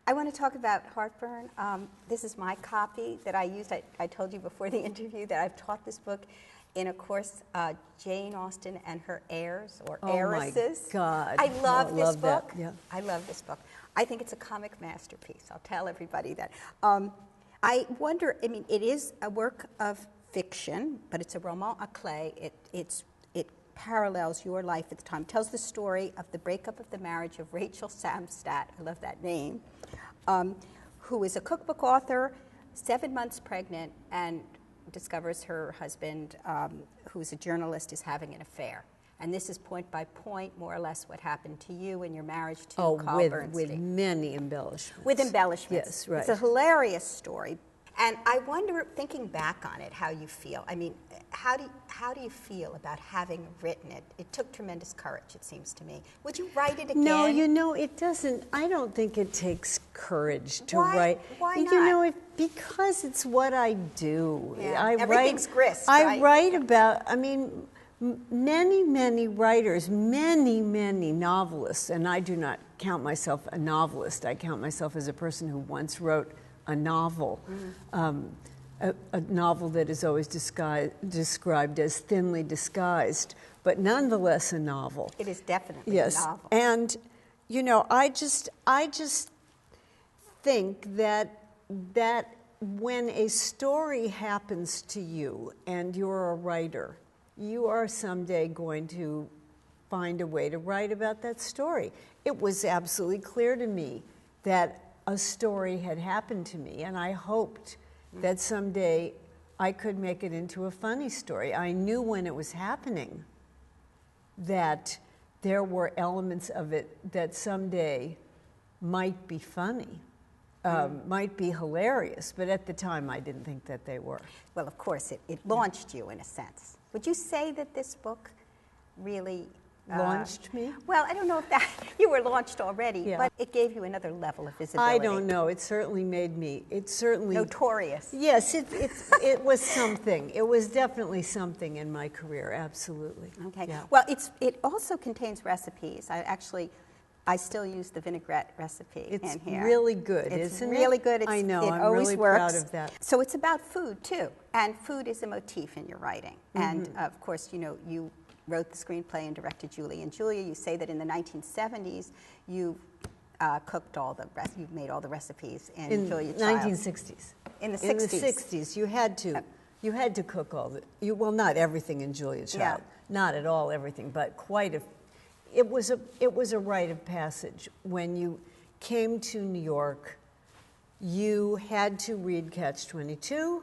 I want to talk about Heartburn. This is my copy that I used. I told you before the interview that I've taught this book in a course, Jane Austen and Her Heirs, or Heiresses. Oh my God. I love this book. That. Yeah. I love this book. I think it's a comic masterpiece. I'll tell everybody that. I wonder, I mean, it is a work of fiction, but it's a roman à clef. It parallels your life at the time. It tells the story of the breakup of the marriage of Rachel Samstadt, I love that name, who is a cookbook author, 7 months pregnant, and discovers her husband, who's a journalist, is having an affair. And this is point by point, more or less, what happened to you in your marriage to Carl Bernstein. With many embellishments. With embellishments. Yes, right. It's a hilarious story. And I wonder, thinking back on it, how you feel. I mean, how do you feel about having written it? It took tremendous courage, it seems to me. Would you write it again? No, you know, it doesn't. I don't think it takes courage to write. Why not? You know, because it's what I do. Yeah. Everything's grist, I right? write about, I mean, many writers, many novelists, and I do not count myself a novelist. I count myself as a person who once wrote a novel, a novel that is always described as thinly disguised, but nonetheless a novel. It is definitely a novel. And you know, I just think that when a story happens to you and you're a writer, you are someday going to find a way to write about that story. It was absolutely clear to me that a story had happened to me, and I hoped that someday I could make it into a funny story. I knew when it was happening that there were elements of it that someday might be funny, might be hilarious, but at the time I didn't think that they were. Well, of course, it launched you in a sense. Would you say that this book really launched me? Well, I don't know if that, you were launched already, but it gave you another level of visibility. I don't know. It certainly made me, notorious. Yes, it was something. It was definitely something in my career, absolutely. Okay. Yeah. Well, it also contains recipes. I still use the vinaigrette recipe in here. It's really good, isn't it? It's really good. I know. It I'm always really works. proud of that. So it's about food, too. And food is a motif in your writing. And, of course, you know, you wrote the screenplay and directed Julie and Julia. You say that in the 1970s, you cooked you made all the recipes in Julia Child. 1960s. In the 60s. In the 60s, you had to cook all well, not everything in Julia Child, not at all everything, but quite a. It was a rite of passage. When you came to New York, you had to read Catch-22.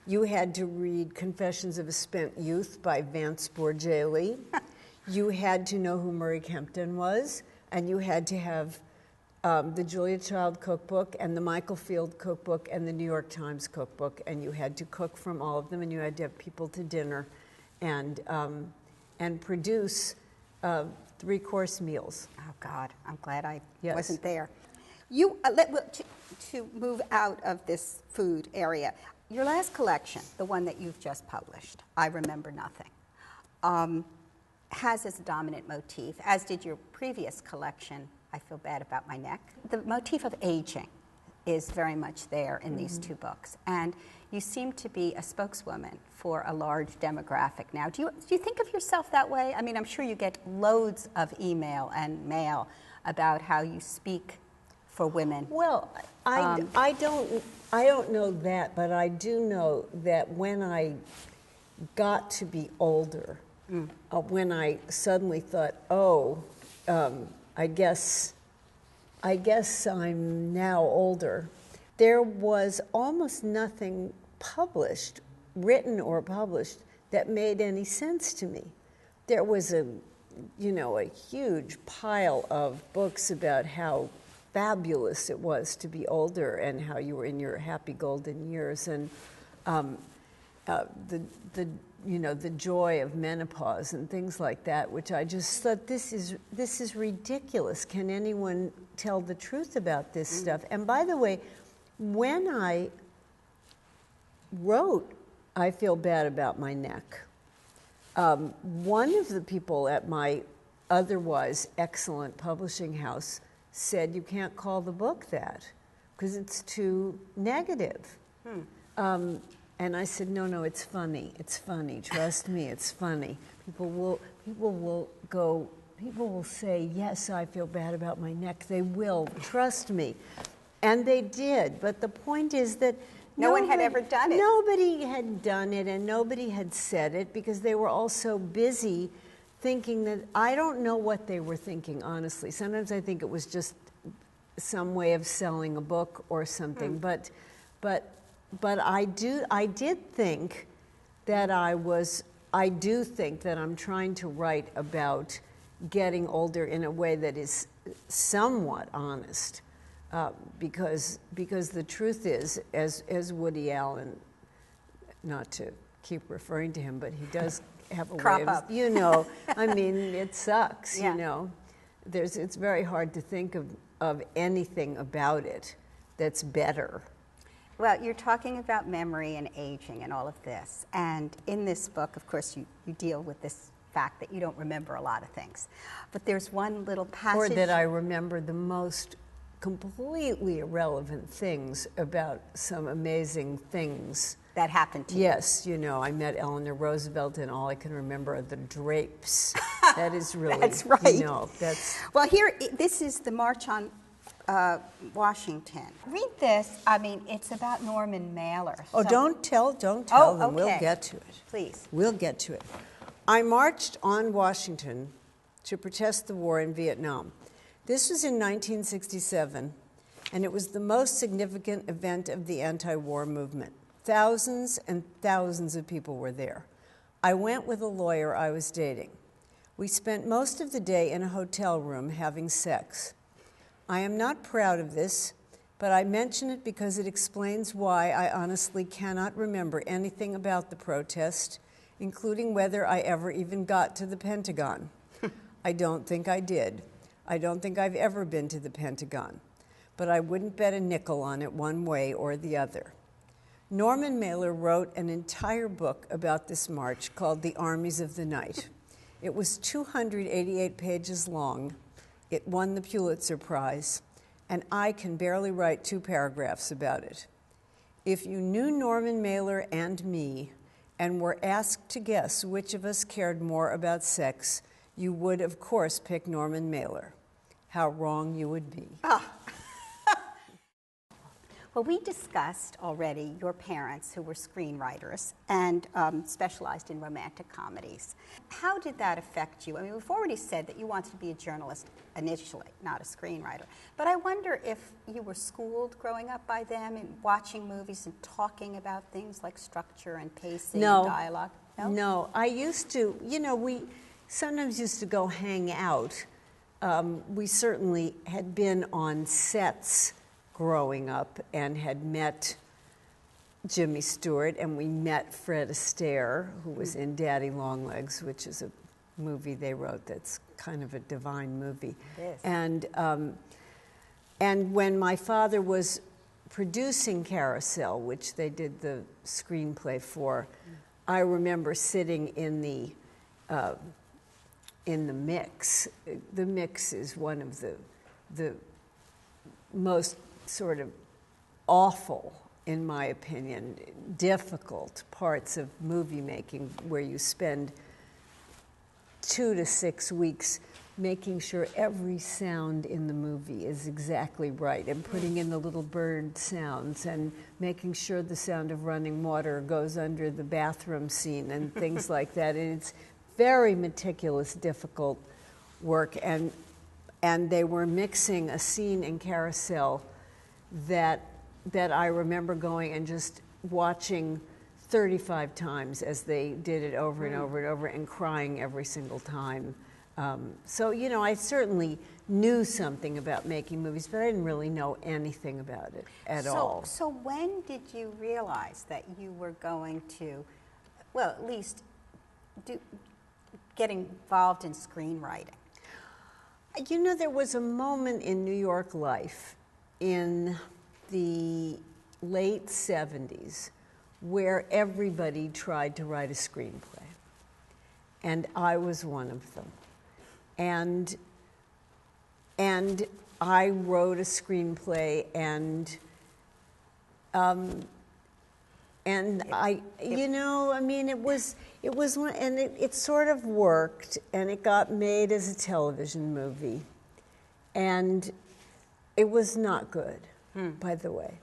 You had to read Confessions of a Spent Youth by Vance Borgelli. You had to know who Murray Kempton was, and you had to have the Julia Child cookbook and the Michael Field cookbook and the New York Times cookbook, and you had to cook from all of them, and you had to have people to dinner and produce 3-course meals. Oh, God, I'm glad I Yes. wasn't there. To move out of this food area, your last collection, the one that you've just published, I Remember Nothing, has as a dominant motif, as did your previous collection, I Feel Bad About My Neck. The motif of aging is very much there in these two books. And you seem to be a spokeswoman for a large demographic now. Do you think of yourself that way? I mean, I'm sure you get loads of email and mail about how you speak for women. Well, I don't know that, but I do know that when I got to be older, when I suddenly thought, I guess I'm now older, there was almost nothing published, written or published, that made any sense to me. There was a huge pile of books about how fabulous it was to be older and how you were in your happy golden years, and the joy of menopause and things like that, which I just thought, this is ridiculous. Can anyone tell the truth about this stuff? And by the way, when I wrote I Feel Bad About My Neck, one of the people at my otherwise excellent publishing house said, you can't call the book that because it's too negative. And I said, no, it's funny. It's funny. Trust me, it's funny. People will say, yes, I feel bad about my neck. They will. Trust me. And they did. But the point is that no one had ever done it. Nobody had done it, and nobody had said it because they were all so busy thinking that, I don't know what they were thinking, honestly. Sometimes I think it was just some way of selling a book or something. But I did think that I do think that I'm trying to write about getting older in a way that is somewhat honest. Because the truth is, as Woody Allen, not to keep referring to him, but he does have a way of, you know, I mean, it sucks, you know. It's very hard to think of anything about it that's better. Well, you're talking about memory and aging and all of this. And in this book, of course, you deal with this fact that you don't remember a lot of things. But there's one little passage. Or that I remember the most completely irrelevant things about some amazing things. That happened to you. Yes, you know, I met Eleanor Roosevelt and all I can remember are the drapes. That is really, that's right. You know, that's... Well, here, this is the March on Washington. Read this. I mean, it's about Norman Mailer. Oh, so, don't tell them. okay. We'll get to it. Please. We'll get to it. I marched on Washington to protest the war in Vietnam. This was in 1967, and it was the most significant event of the anti-war movement. Thousands and thousands of people were there. I went with a lawyer I was dating. We spent most of the day in a hotel room having sex. I am not proud of this, but I mention it because it explains why I honestly cannot remember anything about the protest, including whether I ever even got to the Pentagon. I don't think I did. I don't think I've ever been to the Pentagon, but I wouldn't bet a nickel on it one way or the other. Norman Mailer wrote an entire book about this march called The Armies of the Night. It was 288 pages long. It won the Pulitzer Prize, and I can barely write 2 paragraphs about it. If you knew Norman Mailer and me and were asked to guess which of us cared more about sex, you would, of course, pick Norman Mailer. How wrong you would be. Well, we discussed already your parents, who were screenwriters and specialized in romantic comedies. How did that affect you? I mean, we've already said that you wanted to be a journalist initially, not a screenwriter. But I wonder if you were schooled growing up by them and watching movies and talking about things like structure and pacing and dialogue? No, I used to, you know, we sometimes used to go hang out. We certainly had been on sets growing up and had met Jimmy Stewart, and we met Fred Astaire, who was in Daddy Longlegs, which is a movie they wrote that's kind of a divine movie. It is. And when my father was producing Carousel, which they did the screenplay for, I remember sitting in the mix. The mix is one of the most sort of awful, in my opinion, difficult parts of movie making, where you spend 2 to 6 weeks making sure every sound in the movie is exactly right, and putting in the little bird sounds, and making sure the sound of running water goes under the bathroom scene and things like that. And it's very meticulous, difficult work. And they were mixing a scene in Carousel that I remember going and just watching 35 times as they did it over and over and over, and crying every single time. So, you know, I certainly knew something about making movies, but I didn't really know anything about it at all. So when did you realize that you were going to, well, at least get involved in screenwriting? You know, there was a moment in New York life in the late 70s where everybody tried to write a screenplay, and I was one of them. And I wrote a screenplay, and I, you know, I mean, it was one, and it sort of worked, and it got made as a television movie, and it was not good, by the way.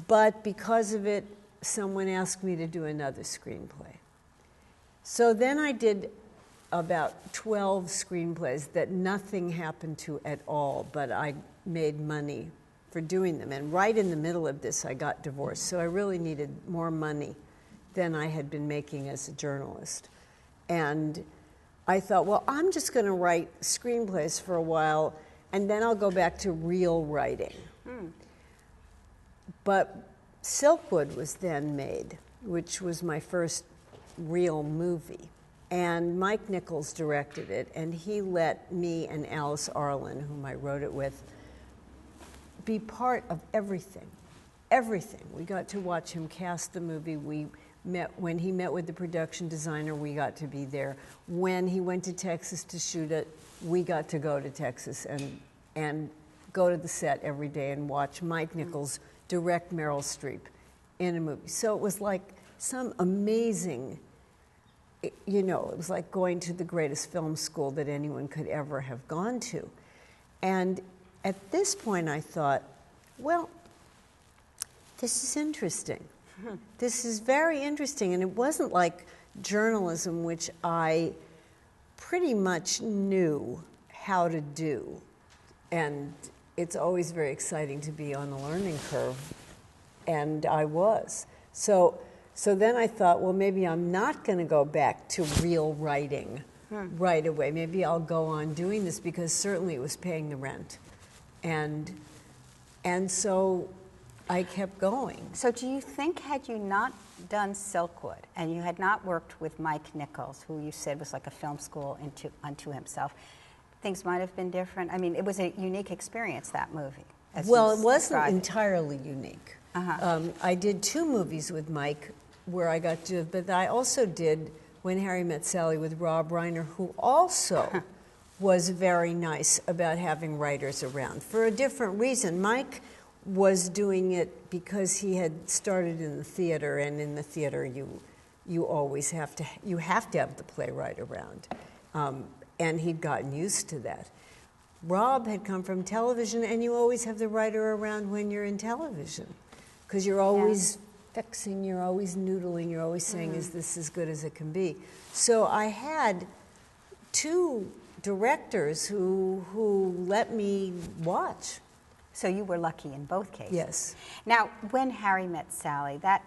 But because of it, someone asked me to do another screenplay. So then I did about 12 screenplays that nothing happened to at all, but I made money for doing them. And right in the middle of this, I got divorced. So I really needed more money than I had been making as a journalist. And I thought, well, I'm just going to write screenplays for a while, and then I'll go back to real writing. But Silkwood was then made, which was my first real movie. And Mike Nichols directed it, and he let me and Alice Arlen, whom I wrote it with, be part of everything. Everything. We got to watch him cast the movie. When he met with the production designer, we got to be there. When he went to Texas to shoot it, we got to go to Texas and go to the set every day and watch Mike Nichols direct Meryl Streep in a movie. So it was like some amazing, you know, it was like going to the greatest film school that anyone could ever have gone to. And at this point I thought, well, this is interesting. This is very interesting. And it wasn't like journalism, which I pretty much knew how to do. And it's always very exciting to be on the learning curve. And I was. So then I thought, well, maybe I'm not going to go back to real writing right away. Maybe I'll go on doing this, because certainly it was paying the rent. And so I kept going. So do you think, had you not done Silkwood and you had not worked with Mike Nichols, who you said was like a film school unto himself, things might have been different? I mean, it was a unique experience, that movie. Well, it wasn't entirely unique. I did 2 movies with Mike where I got to, but I also did When Harry Met Sally with Rob Reiner, who also was very nice about having writers around for a different reason. Mike was doing it because he had started in the theater, and in the theater you always have to have the playwright around, and he'd gotten used to that. Rob had come from television, and you always have the writer around when you're in television, because you're always fixing, you're always noodling, you're always saying, is this as good as it can be? So I had 2 directors who let me watch. So you were lucky in both cases. Yes. Now, When Harry Met Sally, I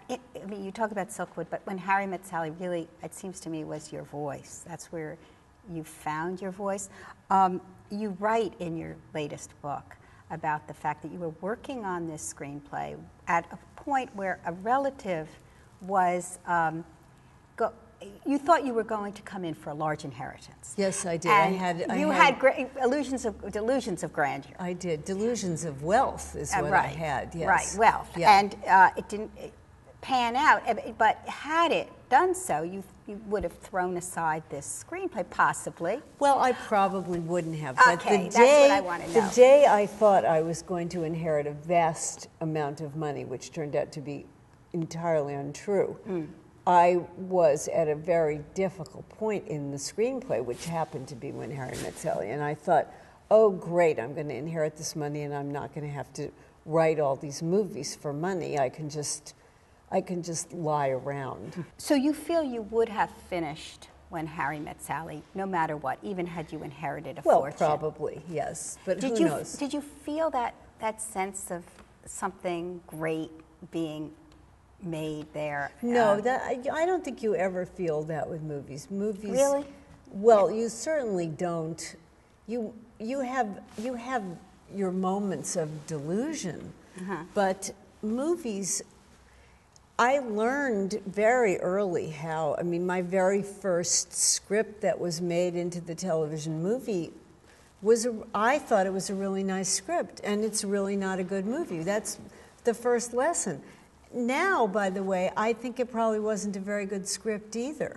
mean, you talk about Silkwood, but When Harry Met Sally really, it seems to me, was your voice. That's where you found your voice. You write in your latest book about the fact that you were working on this screenplay at a point where a relative was, you thought you were going to come in for a large inheritance. Yes, I did. And you had delusions of grandeur. I did. Delusions of wealth is what I had, yes. Right, wealth. Yeah. And it didn't pan out. But had it done so, you would have thrown aside this screenplay, possibly. Well, I probably wouldn't have. Okay, but that's what I want to know. The day I thought I was going to inherit a vast amount of money, which turned out to be entirely untrue, I was at a very difficult point in the screenplay, which happened to be When Harry Met Sally. And I thought, oh, great, I'm going to inherit this money, and I'm not going to have to write all these movies for money. I can just lie around. So you feel you would have finished When Harry Met Sally, no matter what, even had you inherited a fortune? Well, probably, yes. But who knows? Did you feel that sense of something great being made there? No, I don't think you ever feel that with movies. Movies. Really? Well, you certainly don't. You have your moments of delusion, but movies. I learned very early how. I mean, my very first script that was made into the television movie I thought it was a really nice script, and it's really not a good movie. That's the first lesson. Now, by the way, I think it probably wasn't a very good script either.